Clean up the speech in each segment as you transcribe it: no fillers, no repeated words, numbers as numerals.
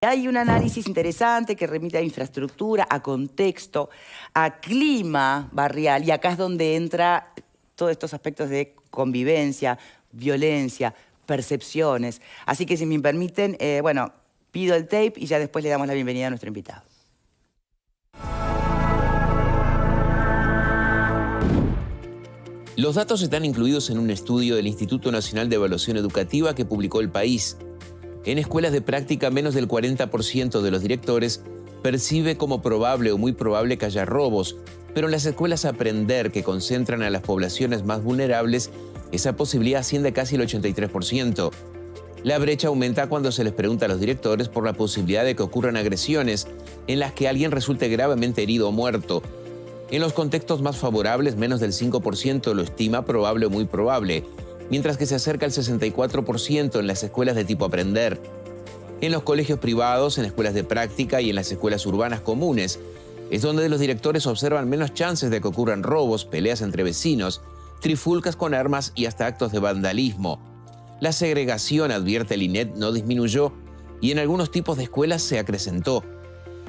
Hay un análisis interesante que remite a infraestructura, a contexto, a clima barrial, y acá es donde entra todos estos aspectos de convivencia, violencia, percepciones. Así que si me permiten, bueno, pido el tape y ya después le damos la bienvenida a nuestro invitado. Los datos están incluidos en un estudio del Instituto Nacional de Evaluación Educativa que publicó El País. En escuelas de práctica, menos del 40% de los directores percibe como probable o muy probable que haya robos, pero en las escuelas Aprender, que concentran a las poblaciones más vulnerables, esa posibilidad asciende casi al 83%. La brecha aumenta cuando se les pregunta a los directores por la posibilidad de que ocurran agresiones en las que alguien resulte gravemente herido o muerto. En los contextos más favorables, menos del 5% lo estima probable o muy probable, mientras que se acerca al 64% en las escuelas de tipo Aprender. En los colegios privados, en escuelas de práctica y en las escuelas urbanas comunes, es donde los directores observan menos chances de que ocurran robos, peleas entre vecinos, trifulcas con armas y hasta actos de vandalismo. La segregación, advierte el INED, no disminuyó y en algunos tipos de escuelas se acrecentó.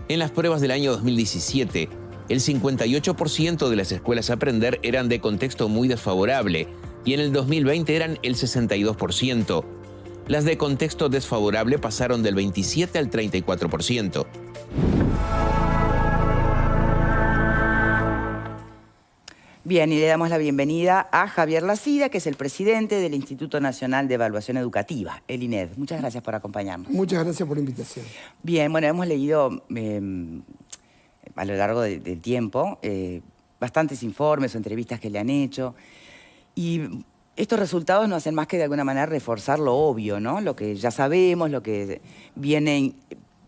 En las pruebas del año 2017, el 58% de las escuelas Aprender eran de contexto muy desfavorable y en el 2020 eran el 62%. Las de contexto desfavorable pasaron del 27 al 34%. Bien, y le damos la bienvenida a Javier Lacida, que es el presidente del Instituto Nacional de Evaluación Educativa, el INED. Muchas gracias por acompañarnos. Muchas gracias por la invitación. Bien, bueno, hemos leído a lo largo del tiempo bastantes informes o entrevistas que le han hecho. Y estos resultados no hacen más que de alguna manera reforzar lo obvio, ¿no? Lo que ya sabemos, lo que viene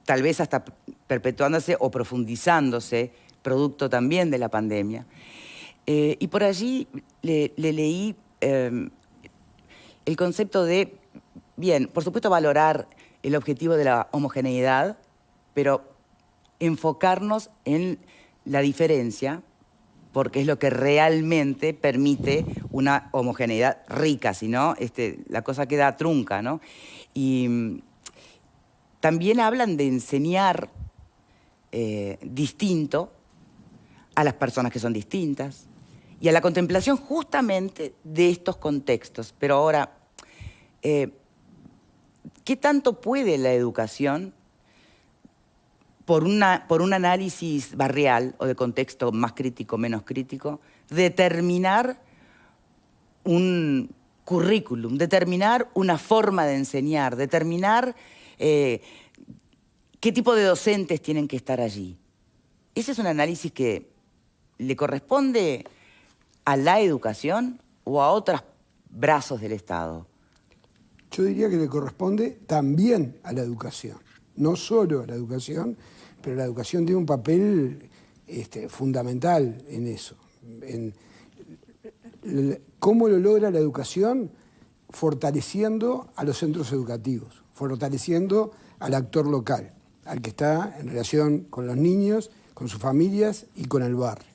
tal vez hasta perpetuándose o profundizándose, producto también de la pandemia. Y por allí le leí el concepto de, bien, por supuesto valorar el objetivo de la homogeneidad, pero enfocarnos en la diferencia, porque es lo que realmente permite una homogeneidad rica, si no, la cosa queda trunca, ¿no? Y también hablan de enseñar distinto a las personas que son distintas y a la contemplación justamente de estos contextos. Pero ahora, ¿qué tanto puede la educación, por un análisis barrial o de contexto más crítico, menos crítico, determinar un currículum, determinar una forma de enseñar, determinar qué tipo de docentes tienen que estar allí? ¿Ese es un análisis que le corresponde a la educación o a otros brazos del Estado? Yo diría que le corresponde también a la educación, no solo a la educación, pero la educación tiene un papel fundamental en eso. ¿Cómo lo logra la educación? Fortaleciendo a los centros educativos, fortaleciendo al actor local, al que está en relación con los niños, con sus familias y con el barrio.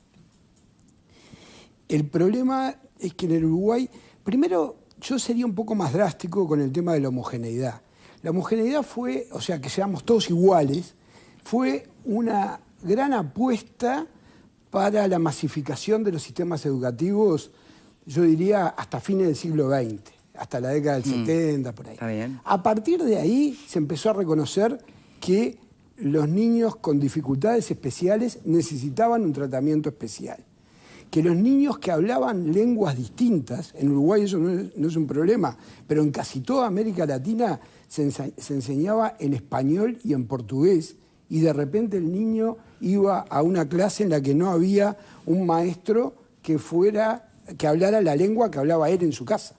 El problema es que en el Uruguay, primero, yo sería un poco más drástico con el tema de la homogeneidad. La homogeneidad fue, o sea, que seamos todos iguales, fue una gran apuesta para la masificación de los sistemas educativos, yo diría, hasta fines del siglo XX, hasta la década del 70, por ahí. Está bien. A partir de ahí se empezó a reconocer que los niños con dificultades especiales necesitaban un tratamiento especial. Que los niños que hablaban lenguas distintas, en Uruguay eso no es un problema, pero en casi toda América Latina se enseñaba en español y en portugués, y de repente el niño iba a una clase en la que no había un maestro que hablara la lengua que hablaba él en su casa,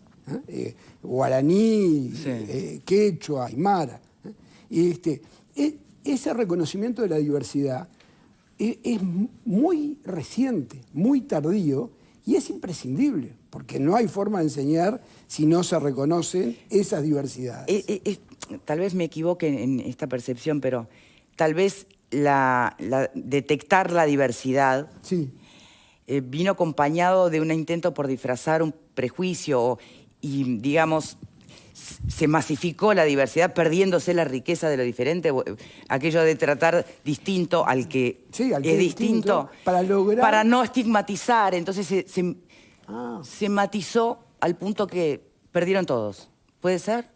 guaraní, sí, quechua, aymara. Y ese reconocimiento de la diversidad es muy reciente, muy tardío, y es imprescindible, porque no hay forma de enseñar si no se reconocen esas diversidades. Tal vez me equivoque en esta percepción, pero tal vez detectar la diversidad, sí, vino acompañado de un intento por disfrazar un prejuicio y, digamos, se masificó la diversidad, perdiéndose la riqueza de lo diferente, aquello de tratar distinto al que, al que es distinto, para no estigmatizar. Entonces se matizó al punto que perdieron todos. ¿Puede ser?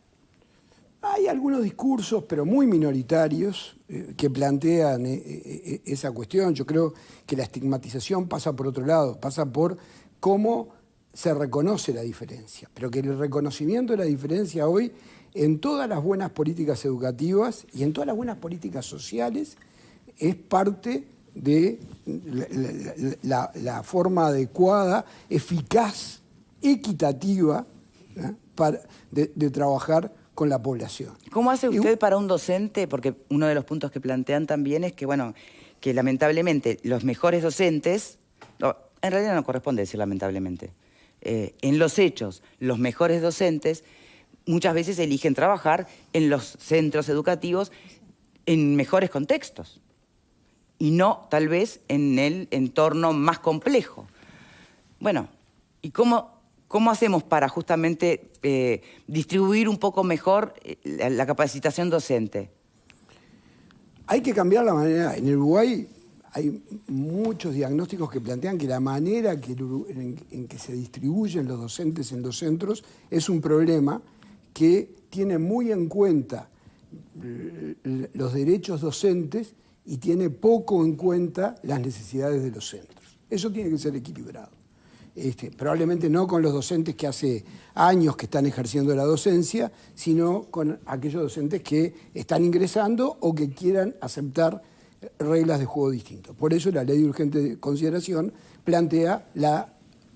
Hay algunos discursos, pero muy minoritarios, que plantean esa cuestión. Yo creo que la estigmatización pasa por otro lado, pasa por cómo se reconoce la diferencia, pero que el reconocimiento de la diferencia hoy en todas las buenas políticas educativas y en todas las buenas políticas sociales es parte de la forma adecuada, eficaz, equitativa, de trabajar con la población. ¿Cómo hace usted para un docente? Porque uno de los puntos que plantean también es que, bueno, que lamentablemente los mejores docentes, en realidad no corresponde decir lamentablemente, en los hechos, los mejores docentes muchas veces eligen trabajar en los centros educativos en mejores contextos y no tal vez en el entorno más complejo. Bueno, ¿y cómo hacemos para justamente distribuir un poco mejor la capacitación docente? Hay que cambiar la manera. En Uruguay hay muchos diagnósticos que plantean que la manera en que se distribuyen los docentes en los centros es un problema que tiene muy en cuenta los derechos docentes y tiene poco en cuenta las necesidades de los centros. Eso tiene que ser equilibrado. Probablemente no con los docentes que hace años que están ejerciendo la docencia, sino con aquellos docentes que están ingresando o que quieran aceptar reglas de juego distintas. Por eso la ley de urgente consideración plantea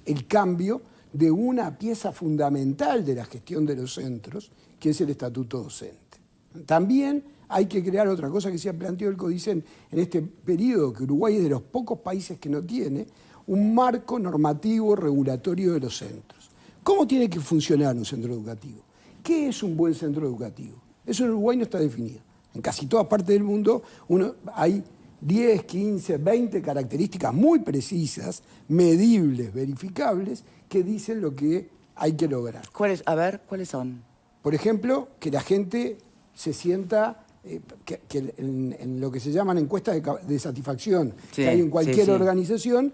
el cambio de una pieza fundamental de la gestión de los centros, que es el estatuto docente. También hay que crear otra cosa que se ha planteado el CODICEN en este periodo, que Uruguay es de los pocos países que no tiene, un marco normativo regulatorio de los centros. ¿Cómo tiene que funcionar un centro educativo? ¿Qué es un buen centro educativo? Eso en Uruguay no está definido. En casi todas partes del mundo hay 10, 15, 20 características muy precisas, medibles, verificables, que dicen lo que hay que lograr. ¿Cuáles son? Por ejemplo, que la gente se sienta, que en lo que se llaman encuestas de satisfacción que hay en cualquier organización,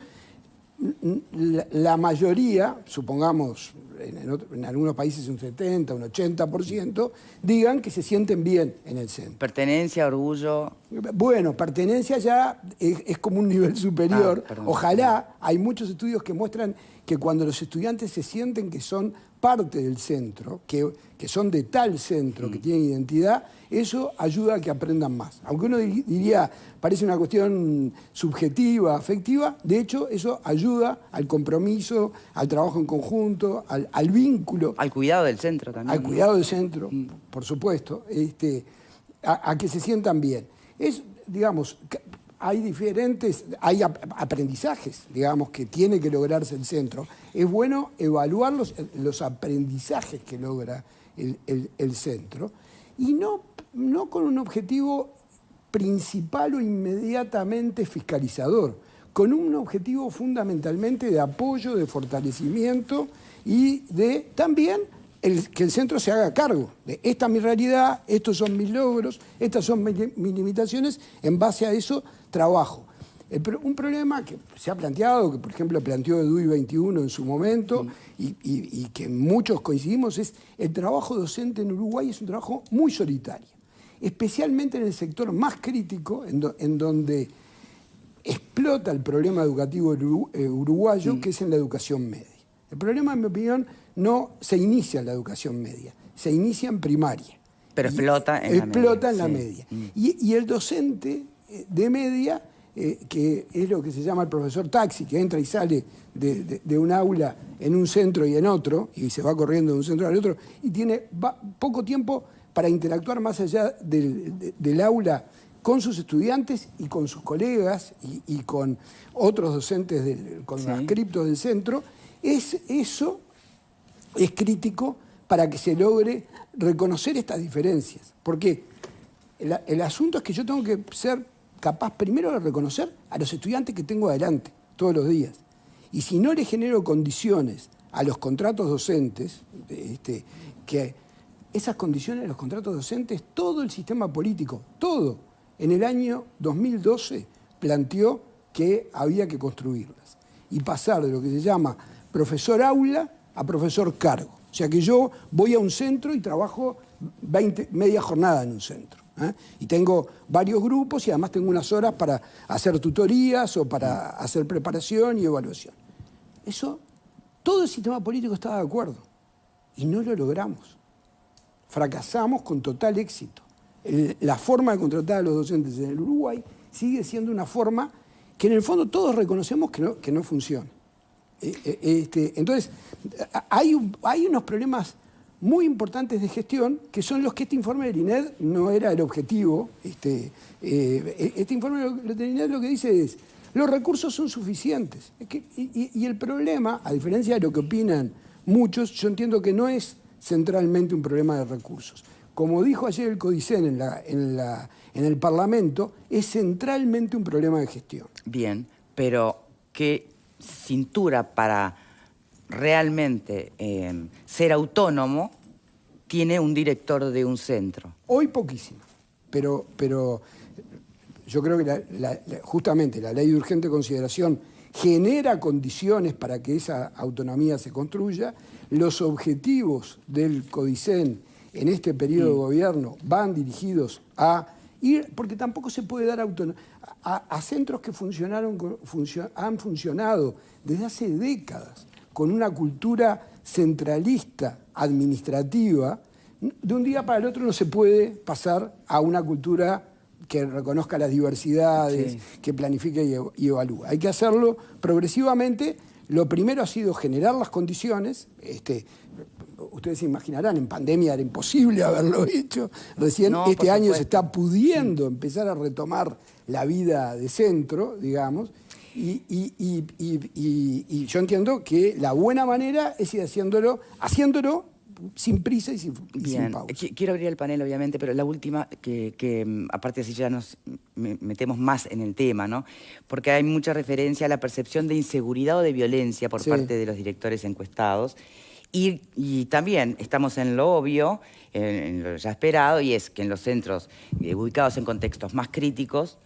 la mayoría, supongamos en algunos países un 70, un 80%, digan que se sienten bien en el centro. Pertenencia, orgullo. Bueno, pertenencia ya es como un nivel superior. Ojalá, hay muchos estudios que muestran que cuando los estudiantes se sienten que son parte del centro, que son de tal centro, que tienen identidad, eso ayuda a que aprendan más. Aunque uno diría, parece una cuestión subjetiva, afectiva, de hecho eso ayuda al compromiso, al trabajo en conjunto, al vínculo. Al cuidado del centro también. Al cuidado del centro, por supuesto, a que se sientan bien. Digamos, hay aprendizajes, digamos, que tiene que lograrse el centro. Es bueno evaluar los aprendizajes que logra el centro y no con un objetivo principal o inmediatamente fiscalizador, con un objetivo fundamentalmente de apoyo, de fortalecimiento y de también que el centro se haga cargo de esta es mi realidad, estos son mis logros, estas son mis limitaciones, en base a eso trabajo. Un problema que se ha planteado, que por ejemplo planteó EDUI 21 en su momento y que muchos coincidimos, es el trabajo docente en Uruguay es un trabajo muy solitario, especialmente en el sector más crítico, en donde explota el problema educativo uruguayo, que es en la educación media. El problema, en mi opinión, no se inicia en la educación media, se inicia en primaria. Pero explota en la media. Y el docente de media, que es lo que se llama el profesor taxi, que entra y sale de un aula en un centro y en otro, y se va corriendo de un centro al otro, y tiene poco tiempo para interactuar más allá del aula con sus estudiantes y con sus colegas y con otros docentes, con adscriptos del centro. Eso es crítico para que se logre reconocer estas diferencias. Porque el asunto es que yo tengo que ser capaz primero de reconocer a los estudiantes que tengo adelante todos los días. Y si no le genero condiciones a los contratos docentes que esas condiciones de los contratos docentes, todo el sistema político, todo, en el año 2012 planteó que había que construirlas y pasar de lo que se llama profesor aula a profesor cargo. O sea que yo voy a un centro y trabajo media jornada en un centro. Y tengo varios grupos y además tengo unas horas para hacer tutorías o para hacer preparación y evaluación. Eso, todo el sistema político estaba de acuerdo y no lo logramos. Fracasamos con total éxito. La forma de contratar a los docentes en el Uruguay sigue siendo una forma que en el fondo todos reconocemos que no funciona. Entonces, hay unos problemas muy importantes de gestión que son los que este informe del INED no era el objetivo. Este informe del INED lo que dice es: los recursos son suficientes. Y el problema, a diferencia de lo que opinan muchos, yo entiendo que no es centralmente un problema de recursos. Como dijo ayer el CODICEN en el Parlamento, es centralmente un problema de gestión. Bien, pero ¿qué cintura para realmente ser autónomo tiene un director de un centro? Hoy poquísimo, pero yo creo que justamente la ley de urgente consideración genera condiciones para que esa autonomía se construya. Los objetivos del CODICEN en este periodo de gobierno van dirigidos a ir, porque tampoco se puede dar autonomía a centros que han funcionado desde hace décadas con una cultura centralista administrativa. De un día para el otro no se puede pasar a una cultura que reconozca las diversidades, que planifique y evalúe. Hay que hacerlo progresivamente. Lo primero ha sido generar las condiciones. Ustedes se imaginarán, en pandemia era imposible haberlo hecho. Recién este año se está pudiendo empezar a retomar la vida de centro, digamos. Y yo entiendo que la buena manera es ir haciéndolo sin prisa y sin pausa. Quiero abrir el panel, obviamente, pero la última, que aparte así ya nos metemos más en el tema, ¿no? Porque hay mucha referencia a la percepción de inseguridad o de violencia por parte de los directores encuestados. Y también estamos en lo obvio, en lo ya esperado, y es que en los centros ubicados en contextos más críticos,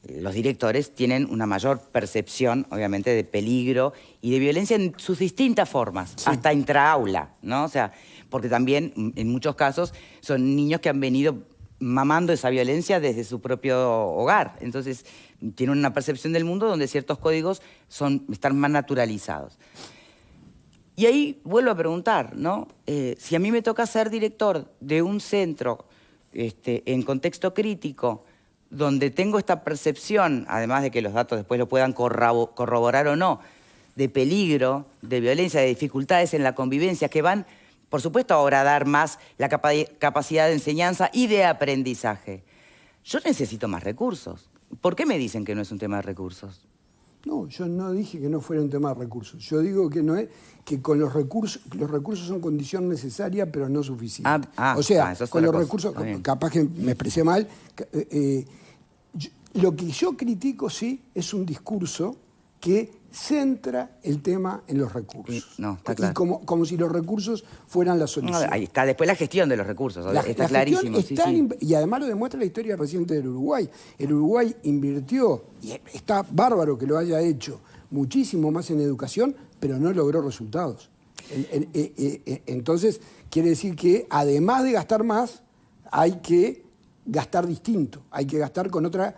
los directores tienen una mayor percepción, obviamente, de peligro y de violencia en sus distintas formas, hasta intraaula, ¿no? O sea, porque también, en muchos casos, son niños que han venido mamando esa violencia desde su propio hogar. Entonces, tienen una percepción del mundo donde ciertos códigos están más naturalizados. Y ahí vuelvo a preguntar, ¿no? Si a mí me toca ser director de un centro en contexto crítico, donde tengo esta percepción, además de que los datos después lo puedan corroborar o no, de peligro, de violencia, de dificultades en la convivencia, que van, por supuesto, ahora a dar más la capacidad de enseñanza y de aprendizaje. Yo necesito más recursos. ¿Por qué me dicen que no es un tema de recursos? No, yo no dije que no fuera un tema de recursos. Yo digo que no es que con los recursos son condición necesaria, pero no suficiente. O sea, con los recursos, capaz que me expresé mal. Lo que yo critico, sí, es un discurso que centra el tema en los recursos. No, está claro. Y como si los recursos fueran la solución. No, ahí está después la gestión de los recursos, está clarísimo. Y además lo demuestra la historia reciente del Uruguay. El Uruguay invirtió, y está bárbaro que lo haya hecho, muchísimo más en educación, pero no logró resultados. Entonces, quiere decir que además de gastar más, hay que gastar distinto. Hay que gastar con otra,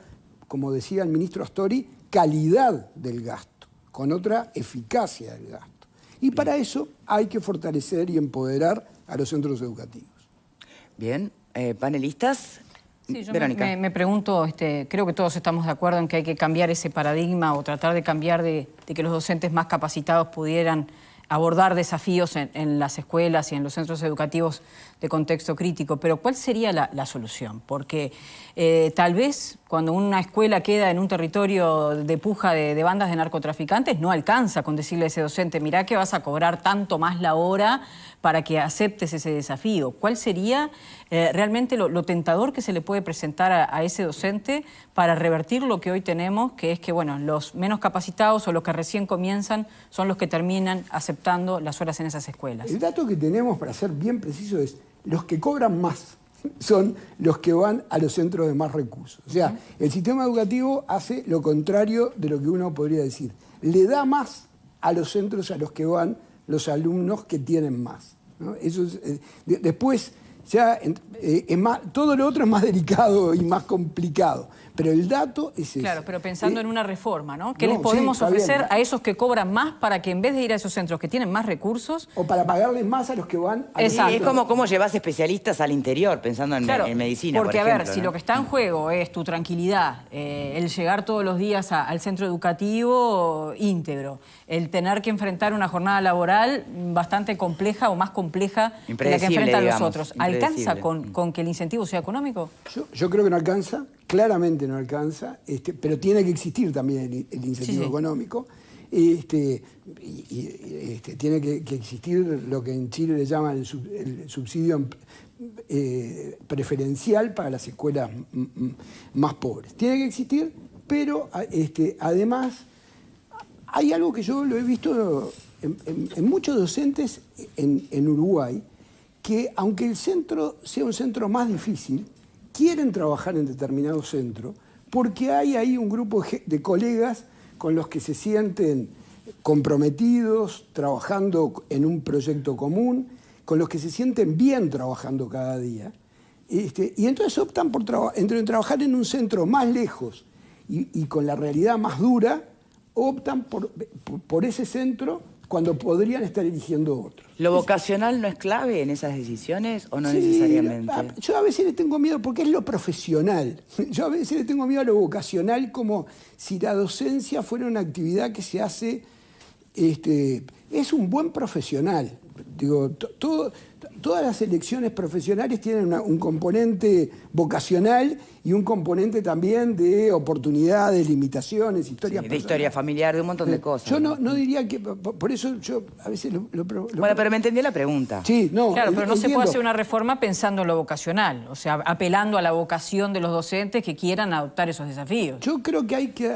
como decía el ministro Astori, calidad del gasto, con otra eficacia del gasto. Y para eso hay que fortalecer y empoderar a los centros educativos. Bien, panelistas. Sí, yo Verónica. me pregunto, creo que todos estamos de acuerdo en que hay que cambiar ese paradigma o tratar de cambiar de que los docentes más capacitados pudieran abordar desafíos en las escuelas y en los centros educativos de contexto crítico, pero ¿cuál sería la solución? Porque tal vez cuando una escuela queda en un territorio de puja de bandas de narcotraficantes, no alcanza con decirle a ese docente, mirá que vas a cobrar tanto más la hora para que aceptes ese desafío. ¿Cuál sería realmente lo tentador que se le puede presentar a ese docente para revertir lo que hoy tenemos, que es que bueno, los menos capacitados o los que recién comienzan son los que terminan aceptando las horas en esas escuelas? El dato que tenemos, para ser bien preciso, es los que cobran más son los que van a los centros de más recursos. O sea, el sistema educativo hace lo contrario de lo que uno podría decir. Le da más a los centros a los que van los alumnos que tienen más, ¿no? Eso es, después, ya todo lo otro es más delicado y más complicado. Pero el dato es ese. Claro, pero pensando en una reforma, ¿no? ¿Qué les podemos ofrecer a esos que cobran más para que en vez de ir a esos centros que tienen más recursos... O para pagarles más a los que van a... Exacto. Es como cómo llevas especialistas al interior, pensando en, claro, en medicina, porque, por ejemplo, a ver, ¿no? si lo que está en juego es tu tranquilidad, el llegar todos los días al centro educativo íntegro, el tener que enfrentar una jornada laboral bastante compleja o más compleja que la que enfrentan los otros, ¿alcanza con que el incentivo sea económico? Yo creo que no alcanza. Claramente no alcanza, pero tiene que existir también el incentivo económico. Tiene que existir lo que en Chile le llaman el subsidio preferencial para las escuelas más pobres. Tiene que existir, pero además hay algo que yo lo he visto en muchos docentes en Uruguay, que aunque el centro sea un centro más difícil, quieren trabajar en determinado centro porque hay ahí un grupo de colegas con los que se sienten comprometidos, trabajando en un proyecto común, con los que se sienten bien trabajando cada día. Y entonces optan por entre trabajar en un centro más lejos y con la realidad más dura, optan por ese centro cuando podrían estar eligiendo otros. ¿Lo vocacional no es clave en esas decisiones o no necesariamente? Yo a veces le tengo miedo porque es lo profesional. Yo a veces le tengo miedo a lo vocacional, como si la docencia fuera una actividad que se hace... es un buen profesional. Digo, todas las elecciones profesionales tienen un componente vocacional y un componente también de oportunidades, limitaciones, historias de historia familiar, de un montón de cosas. Yo no diría que... Por eso yo a veces bueno, pero me entendí la pregunta. Sí, no. Claro, pero no se puede hacer una reforma pensando en lo vocacional, o sea, apelando a la vocación de los docentes que quieran adoptar esos desafíos. Yo creo que hay que,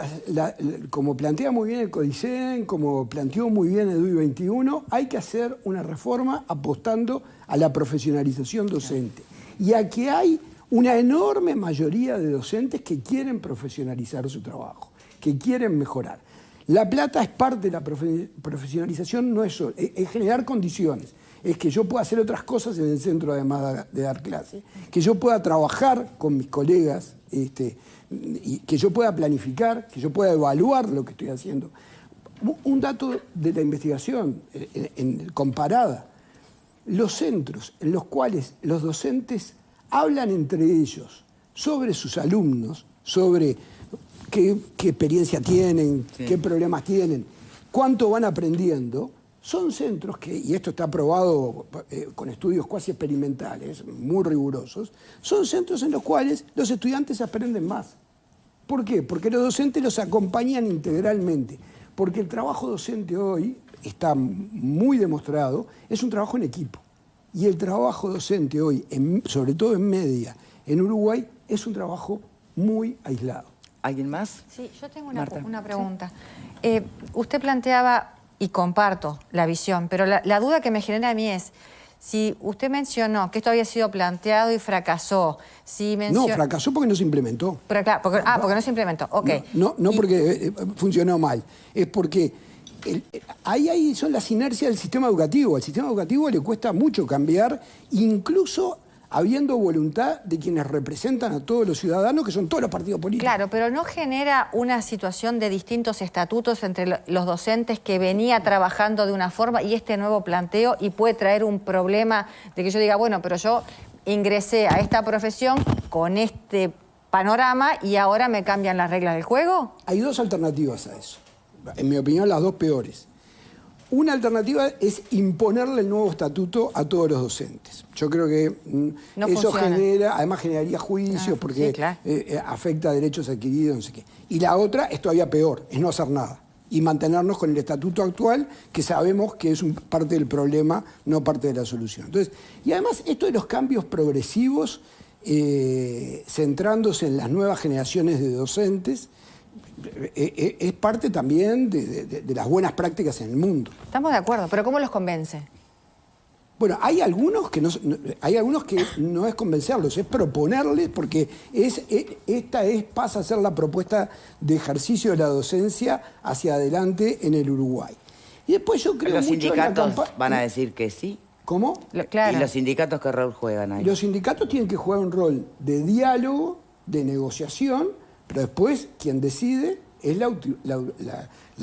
como plantea muy bien el Codicen, como planteó muy bien el DUI 21, hay que hacer una reforma apostando a la profesionalización docente. Y a que hay una enorme mayoría de docentes que quieren profesionalizar su trabajo, que quieren mejorar. La plata es parte de la profesionalización, no es solo, es generar condiciones. Es que yo pueda hacer otras cosas en el centro además de dar clase, que yo pueda trabajar con mis colegas, y que yo pueda planificar, que yo pueda evaluar lo que estoy haciendo. Un dato de la investigación comparada, los centros en los cuales los docentes hablan entre ellos sobre sus alumnos, sobre qué experiencia tienen, qué problemas tienen, cuánto van aprendiendo, son centros que, y esto está probado con estudios cuasi experimentales, muy rigurosos, son centros en los cuales los estudiantes aprenden más. ¿Por qué? Porque los docentes los acompañan integralmente. Porque el trabajo docente hoy, está muy demostrado, es un trabajo en equipo. Y el trabajo docente hoy, sobre todo en media, en Uruguay, es un trabajo muy aislado. ¿Alguien más? Sí, yo tengo una pregunta. ¿Sí? Usted planteaba, y comparto la visión, pero la duda que me genera a mí es, si usted mencionó que esto había sido planteado y fracasó, No, fracasó porque no se implementó. Pero claro, porque no se implementó, ok. No porque funcionó mal, es porque... Ahí son las inercias del sistema educativo. Al sistema educativo le cuesta mucho cambiar, incluso habiendo voluntad de quienes representan a todos los ciudadanos, que son todos los partidos políticos. Claro, pero ¿no genera una situación de distintos estatutos entre los docentes que venía trabajando de una forma y este nuevo planteo, y puede traer un problema de que yo diga, bueno, pero yo ingresé a esta profesión con este panorama y ahora me cambian las reglas del juego? Hay dos alternativas a eso. En mi opinión, las dos peores. Una alternativa es imponerle el nuevo estatuto a todos los docentes. Yo creo que eso además generaría juicios porque sí, claro, afecta a derechos adquiridos, no sé qué. Y la otra es todavía peor, es no hacer nada. Y mantenernos con el estatuto actual, que sabemos que es parte del problema, no parte de la solución. Entonces, y además, esto de los cambios progresivos, centrándose en las nuevas generaciones de docentes, es parte también de las buenas prácticas en el mundo. Estamos de acuerdo, pero ¿cómo los convence? Bueno, hay algunos que no es convencerlos, es proponerles, porque pasa a ser la propuesta de ejercicio de la docencia hacia adelante en el Uruguay. Y después yo creo los mucho sindicatos van a decir que sí. ¿Cómo? Claro. ¿Y los sindicatos qué rol juegan ahí? Los sindicatos tienen que jugar un rol de diálogo, de negociación, pero después quien decide es la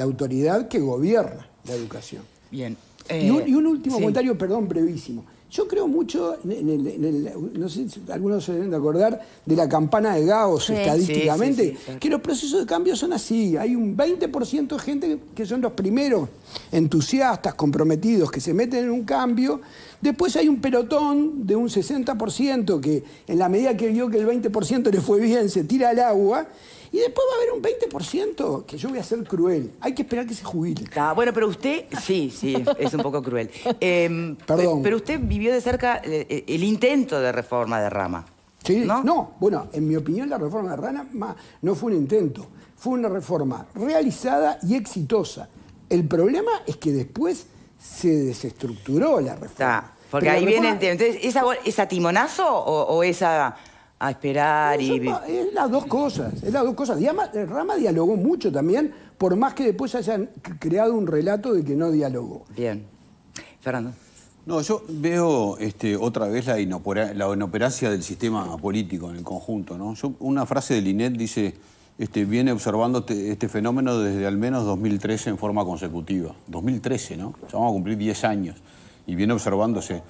autoridad que gobierna la educación. Bien. Y un último sí. comentario, perdón, brevísimo. Yo creo mucho, no sé si algunos se deben de acordar, de la campana de Gauss, Sí. estadísticamente, Sí, claro. que los procesos de cambio son así. Hay un 20% de gente que son los primeros entusiastas, comprometidos, que se meten en un cambio. Después hay un pelotón de un 60% que, en la medida que vio que el 20% le fue bien, se tira al agua. Y después va a haber un 20% que yo voy a ser cruel. Hay que esperar que se jubile. Bueno, pero usted, sí, es un poco cruel. Perdón. Pero usted vivió de cerca el intento de reforma de Rama. Sí, ¿No? Bueno, en mi opinión la reforma de Rama no fue un intento, fue una reforma realizada y exitosa. El problema es que después se desestructuró la reforma. Porque Pero ahí la viene reforma- el tema. Entonces, ¿es a timonazo o es a esperar y...? Es las dos cosas, Rama dialogó mucho también, por más que después hayan creado un relato de que no dialogó. Bien. Fernando. No, yo veo otra vez la inoperancia del sistema político en el conjunto, ¿no? Una frase del INET dice, viene observando este fenómeno desde al menos 2013 en forma consecutiva. 2013, ¿no? Ya vamos a cumplir 10 años y viene observándose.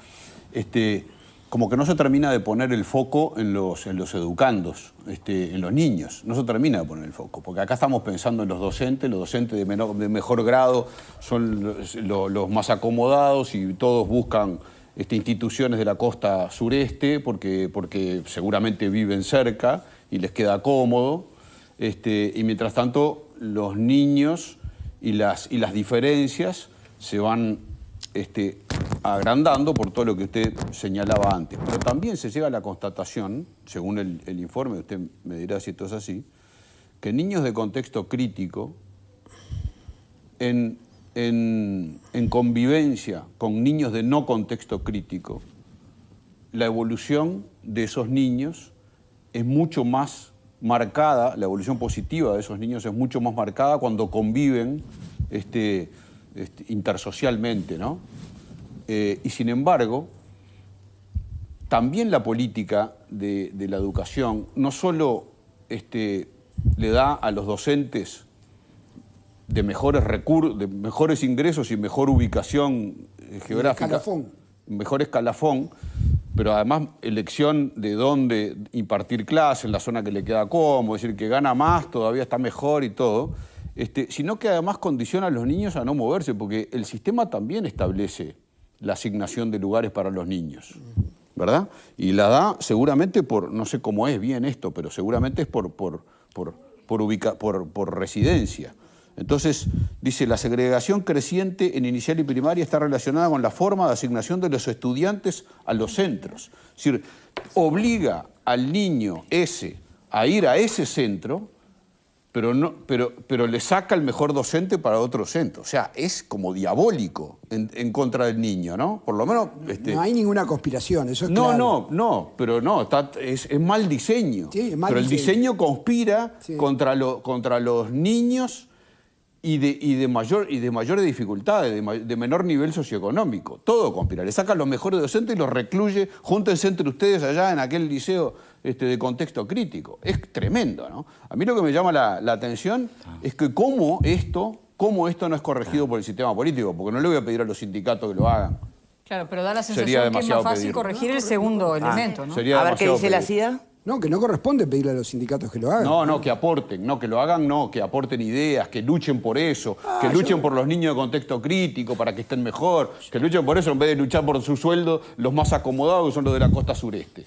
Como que no se termina de poner el foco en los educandos, en los niños. No se termina de poner el foco, porque acá estamos pensando en los docentes de mejor grado son los más acomodados y todos buscan instituciones de la costa sureste porque seguramente viven cerca y les queda cómodo. Y mientras tanto, los niños y las diferencias se van agrandando por todo lo que usted señalaba antes. Pero también se llega a la constatación, según el informe, usted me dirá si esto es así, que niños de contexto crítico, en convivencia con niños de no contexto crítico, la evolución de esos niños es mucho más marcada, la evolución positiva de esos niños es mucho más marcada cuando conviven intersocialmente, ¿no? Y sin embargo, también la política de la educación no solo le da a los docentes de mejores ingresos y mejor ubicación geográfica, mejor escalafón, pero además elección de dónde impartir clases, en la zona que le queda cómodo, es decir, que gana más, todavía está mejor y todo, sino que además condiciona a los niños a no moverse, porque el sistema también establece la asignación de lugares para los niños, ¿verdad? Y la da seguramente no sé cómo es bien esto, pero seguramente es por residencia. Entonces, dice, la segregación creciente en inicial y primaria está relacionada con la forma de asignación de los estudiantes a los centros. Es decir, obliga al niño a ir a ese centro, pero le saca el mejor docente para otro centro. O sea, es como diabólico en contra del niño, ¿no? Por lo menos... No hay ninguna conspiración, eso es No, claro. pero es mal diseño. Sí, es mal pero el diseño conspira contra los niños y de mayores dificultades, de menor nivel socioeconómico. Todo conspira. Le sacan los mejores docentes y los recluye. Júntense entre ustedes allá en aquel liceo de contexto crítico. Es tremendo, ¿no? A mí lo que me llama la atención es que cómo esto no es corregido por el sistema político, porque no le voy a pedir a los sindicatos que lo hagan. Claro, pero da la sensación Sería que es más demasiado fácil pedir. corregir el segundo elemento, ¿no? Sería A ver qué demasiado dice la pedir. CIDA. No, que no corresponde pedirle a los sindicatos que lo hagan. No, que aporten, que lo hagan, que aporten ideas, que luchen por eso, que luchen por los niños de contexto crítico para que estén mejor, que luchen por eso en vez de luchar por su sueldo los más acomodados que son los de la costa sureste.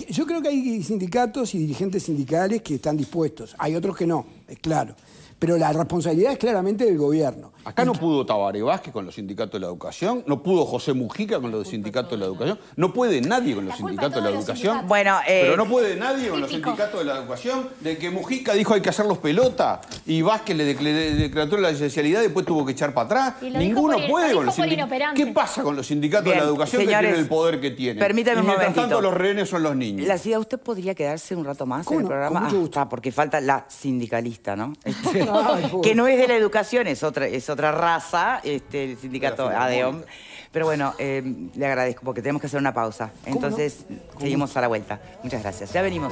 Yo creo que hay sindicatos y dirigentes sindicales que están dispuestos. Hay otros que no. claro. Pero la responsabilidad es claramente del gobierno. Acá no pudo Tabaré Vázquez con los sindicatos de la educación, no pudo José Mujica con los sindicatos de la educación, no puede nadie con los sindicatos de la educación. Bueno, pero no puede nadie con los sindicatos de la educación, de que Mujica dijo hay que hacerlos pelota y Vázquez le declaró la esencialidad y después tuvo que echar para atrás. Ninguno puede con los sindicatos. ¿Qué pasa con los sindicatos de la educación, señores, que tienen el poder que tienen? Permítame un momentito. Mientras tanto los rehenes son los niños. La Cida, ¿usted podría quedarse un rato más en el programa? Porque falta la sindicalista, ¿no? Que no es de la educación, es otra raza, el sindicato ADEOM. Pero bueno, le agradezco porque tenemos que hacer una pausa. Entonces, seguimos a la vuelta. Muchas gracias. Ya venimos.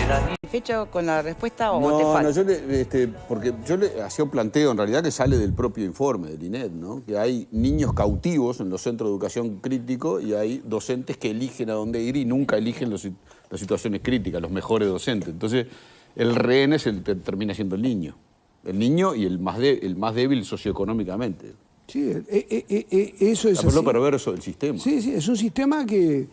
¿Satisfecho con la respuesta o te falta? No, porque yo le hacía un planteo en realidad que sale del propio informe del INED, ¿no? Que hay niños cautivos en los centros de educación crítico y hay docentes que eligen a dónde ir y nunca eligen las situaciones críticas, los mejores docentes. Entonces, el rehén es el que termina siendo el niño. El niño y el más débil socioeconómicamente. Sí, eso es lo perverso del sistema. Sí, sí, es un sistema que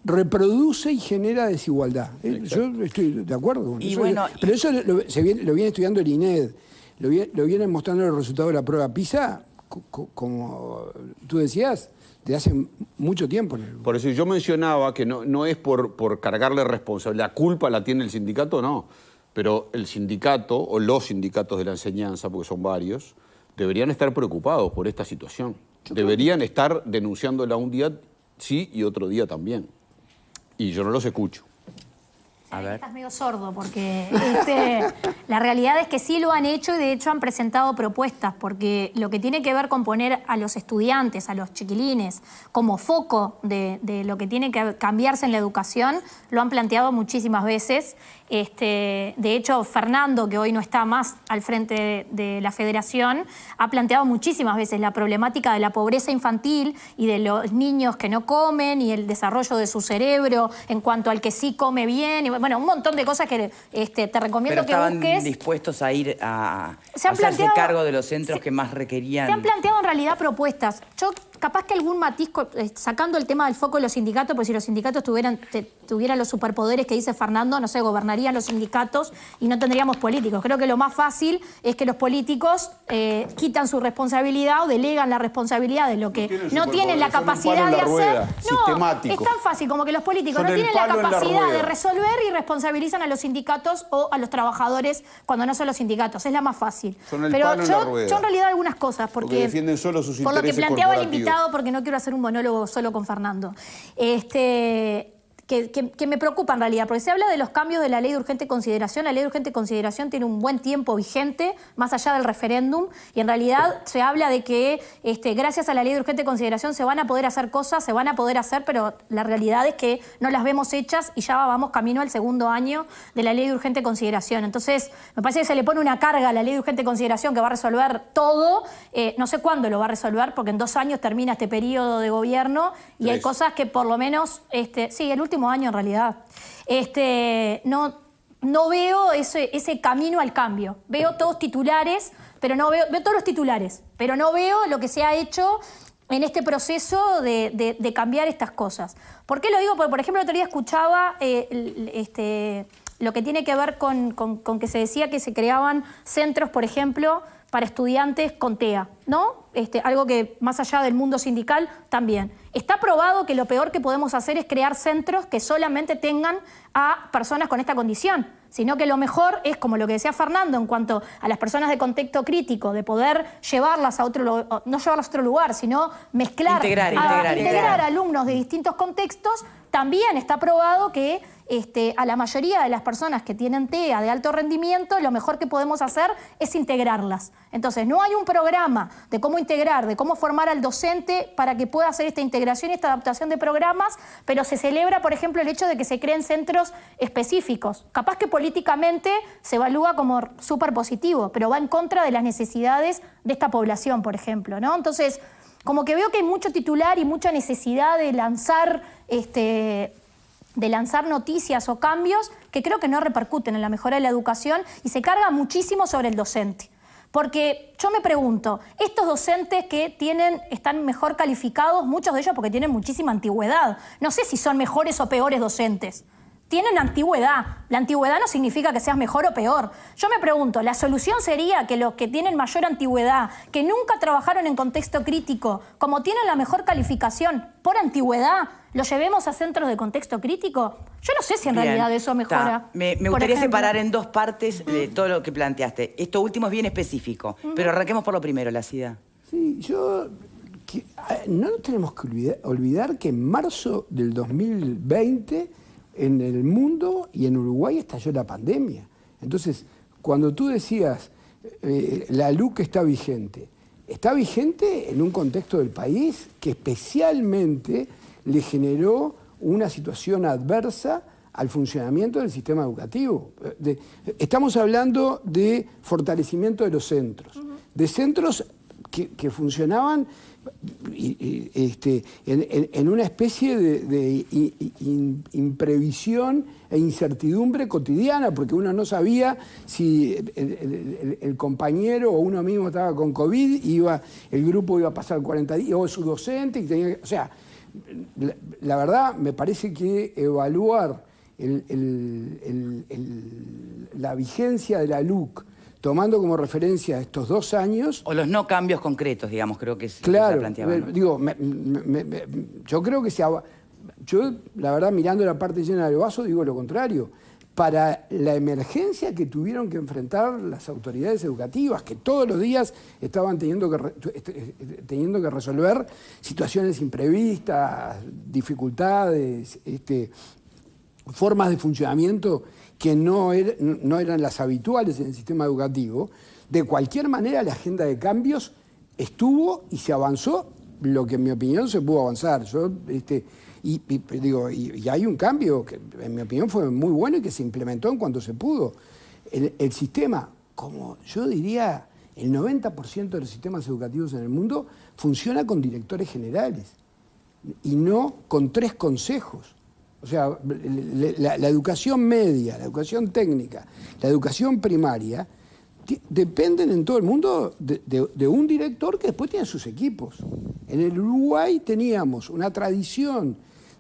reproduce y genera desigualdad. Yo estoy de acuerdo con eso. Bueno, pero eso lo viene estudiando el INED, lo vienen mostrando los resultados de la prueba PISA, como tú decías, de hace mucho tiempo. Por eso yo mencionaba que no es por cargarle responsabilidad. La culpa la tiene el sindicato, no. Pero el sindicato, o los sindicatos de la enseñanza, porque son varios, deberían estar preocupados por esta situación. Deberían estar denunciándola un día sí y otro día también. Y yo no los escucho. A ver. Estás medio sordo porque la realidad es que sí lo han hecho y de hecho han presentado propuestas, porque lo que tiene que ver con poner a los estudiantes, a los chiquilines, como foco de lo que tiene que cambiarse en la educación, lo han planteado muchísimas veces. De hecho, Fernando, que hoy no está más al frente de la federación, ha planteado muchísimas veces la problemática de la pobreza infantil y de los niños que no comen y el desarrollo de su cerebro en cuanto al que sí come bien. Y, bueno, un montón de cosas que te recomiendo que busques. Pero estaban dispuestos a ir a hacerse cargo de los centros que más requerían. Se han planteado en realidad propuestas. Yo capaz que algún matiz, sacando el tema del foco de los sindicatos, porque si los sindicatos tuvieran los superpoderes que dice Fernando, no sé, gobernarían los sindicatos y no tendríamos políticos. Creo que lo más fácil es que los políticos quitan su responsabilidad o delegan la responsabilidad de lo que no tienen la capacidad de hacer. No, es tan fácil como que los políticos no tienen la capacidad de resolver y responsabilizan a los sindicatos o a los trabajadores cuando no son los sindicatos. Es la más fácil. Pero yo en realidad algunas cosas, porque defienden solo sus intereses por lo que planteaba el invitado, porque no quiero hacer un monólogo solo con Fernando, que me preocupa en realidad, porque se habla de los cambios de la ley de urgente consideración. La ley de urgente consideración tiene un buen tiempo vigente, más allá del referéndum, y en realidad se habla de que gracias a la ley de urgente consideración se van a poder hacer cosas, se van a poder hacer, pero la realidad es que no las vemos hechas y ya vamos camino al segundo año de la ley de urgente consideración. Entonces, me parece que se le pone una carga a la ley de urgente consideración que va a resolver todo. No sé cuándo lo va a resolver, porque en 2 años termina este periodo de gobierno y hay cosas que por lo menos, sí, el último año en realidad, no veo ese camino al cambio. Veo todos titulares, pero no veo todos los titulares, pero no veo lo que se ha hecho en este proceso de cambiar estas cosas. ¿Por qué lo digo? Porque, por ejemplo, el otro día escuchaba lo que tiene que ver con que se decía que se creaban centros, por ejemplo, para estudiantes con TEA, ¿no? Algo que más allá del mundo sindical también. Está probado que lo peor que podemos hacer es crear centros que solamente tengan a personas con esta condición, sino que lo mejor es, como lo que decía Fernando, en cuanto a las personas de contexto crítico, de poder llevarlas a no llevarlas a otro lugar, sino mezclar, integrar alumnos de distintos contextos. También está probado que a la mayoría de las personas que tienen TEA de alto rendimiento, lo mejor que podemos hacer es integrarlas. Entonces, no hay un programa de cómo integrar, de cómo formar al docente para que pueda hacer esta integración y esta adaptación de programas, pero se celebra, por ejemplo, el hecho de que se creen centros específicos. Capaz que políticamente se evalúa como súper positivo, pero va en contra de las necesidades de esta población, por ejemplo, ¿no? Entonces, como que veo que hay mucho titular y mucha necesidad de lanzar noticias o cambios que creo que no repercuten en la mejora de la educación y se carga muchísimo sobre el docente. Porque yo me pregunto, estos docentes que están mejor calificados, muchos de ellos porque tienen muchísima antigüedad, no sé si son mejores o peores docentes. Tienen antigüedad. La antigüedad no significa que seas mejor o peor. Yo me pregunto, ¿la solución sería que los que tienen mayor antigüedad, que nunca trabajaron en contexto crítico, como tienen la mejor calificación por antigüedad, los llevemos a centros de contexto crítico? Yo no sé si en realidad eso mejora. Me gustaría separar en dos partes de todo lo que planteaste. Esto último es bien específico, pero arranquemos por lo primero, la SIDA. Sí, no nos tenemos que olvidar que en marzo del 2020 en el mundo y en Uruguay estalló la pandemia. Entonces, cuando tú decías la LUC está vigente en un contexto del país que especialmente le generó una situación adversa al funcionamiento del sistema educativo. Estamos hablando de fortalecimiento de los centros, de centros que funcionaban en una especie de imprevisión e incertidumbre cotidiana, porque uno no sabía si el compañero o uno mismo estaba con COVID, el grupo iba a pasar 40 días, o su docente, o sea, la verdad me parece que evaluar la vigencia de la LUC tomando como referencia estos 2 años... O los no cambios concretos, digamos, creo que es claro, lo que se planteaba, ¿no? Digo, yo creo que yo, la verdad, mirando la parte llena del vaso, digo lo contrario. Para la emergencia que tuvieron que enfrentar las autoridades educativas, que todos los días estaban teniendo que resolver situaciones imprevistas, dificultades, formas de funcionamiento que no eran las habituales en el sistema educativo, de cualquier manera la agenda de cambios estuvo y se avanzó lo que en mi opinión se pudo avanzar. Y hay un cambio que en mi opinión fue muy bueno y que se implementó en cuanto se pudo. El sistema, como yo diría, el 90% de los sistemas educativos en el mundo funciona con directores generales y no con 3 consejos. O sea, la educación media, la educación técnica, la educación primaria, dependen en todo el mundo de un director que después tiene sus equipos. En el Uruguay teníamos una tradición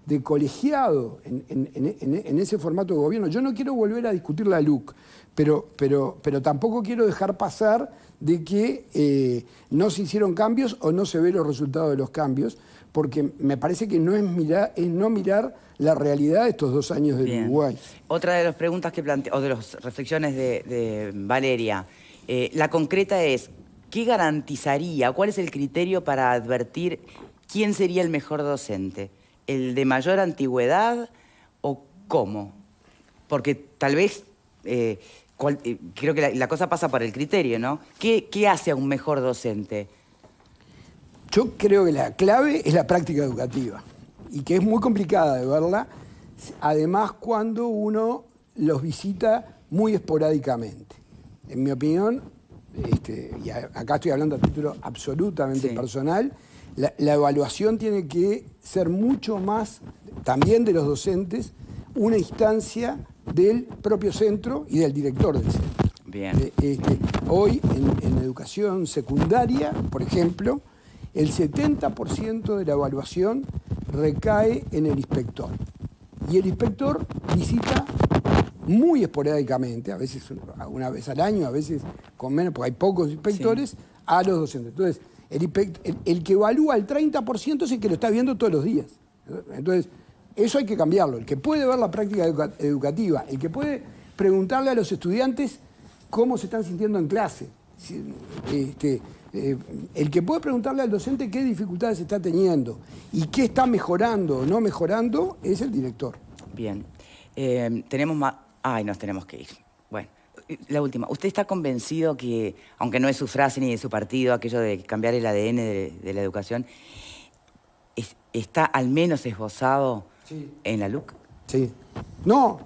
de colegiado en ese formato de gobierno. Yo no quiero volver a discutir la LUC, pero tampoco quiero dejar pasar de que no se hicieron cambios o no se ven los resultados de los cambios, porque me parece que no mirar la realidad de estos 2 años del Uruguay. Otra de las preguntas que o de las reflexiones de Valeria, la concreta es, ¿qué garantizaría, cuál es el criterio para advertir quién sería el mejor docente? ¿El de mayor antigüedad o cómo? Porque tal vez, creo que la cosa pasa por el criterio, ¿no? ¿Qué hace a un mejor docente? Yo creo que la clave es la práctica educativa y que es muy complicada de verla, además cuando uno los visita muy esporádicamente. En mi opinión, y acá estoy hablando a título absolutamente personal, la evaluación tiene que ser mucho más, también de los docentes, una instancia del propio centro y del director del centro. Bien. Hoy en educación secundaria, por ejemplo, el 70% de la evaluación recae en el inspector. Y el inspector visita muy esporádicamente, a veces una vez al año, a veces con menos, porque hay pocos inspectores, a los docentes. Entonces, el que evalúa el 30% es el que lo está viendo todos los días. Entonces, eso hay que cambiarlo. El que puede ver la práctica educativa, el que puede preguntarle a los estudiantes cómo se están sintiendo en clase. El que puede preguntarle al docente qué dificultades está teniendo y qué está mejorando o no mejorando es el director. Bien. Tenemos más... Ay, nos tenemos que ir. Bueno, la última. ¿Usted está convencido que, aunque no es su frase ni de su partido, aquello de cambiar el ADN de la educación, está al menos esbozado en la LUC? Sí. No,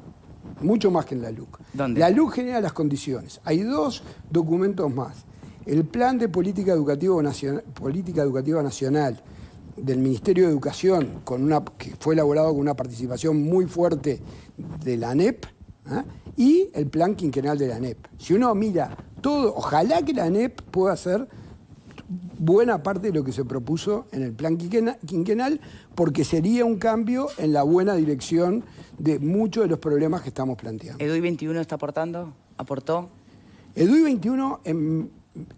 mucho más que en la LUC. ¿Dónde? La LUC genera las condiciones. Hay 2 documentos más. El Plan de Política Educativa Nacional del Ministerio de Educación, que fue elaborado con una participación muy fuerte de la ANEP, y el Plan Quinquenal de la ANEP. Si uno mira todo, ojalá que la ANEP pueda hacer buena parte de lo que se propuso en el plan quinquenal, porque sería un cambio en la buena dirección de muchos de los problemas que estamos planteando. ¿EDUI 21 está aportando? ¿Aportó? EDUI 21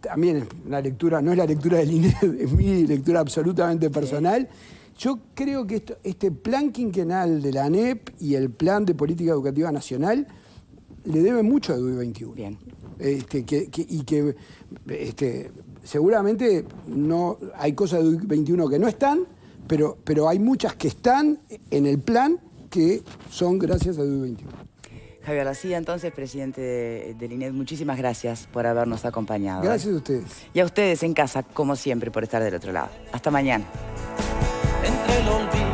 también es una lectura, no es la lectura del INED, es mi lectura absolutamente personal. Yo creo que este plan quinquenal de la ANEP y el plan de política educativa nacional le debe mucho a EDUI 21. Bien. Seguramente no hay cosas de EDUI 21 que no están, pero hay muchas que están en el plan que son gracias a EDUI 21. Javier Lacía, entonces, presidente del INED, muchísimas gracias por habernos acompañado. Gracias a ustedes. Y a ustedes en casa, como siempre, por estar del otro lado. Hasta mañana. Entre el olvido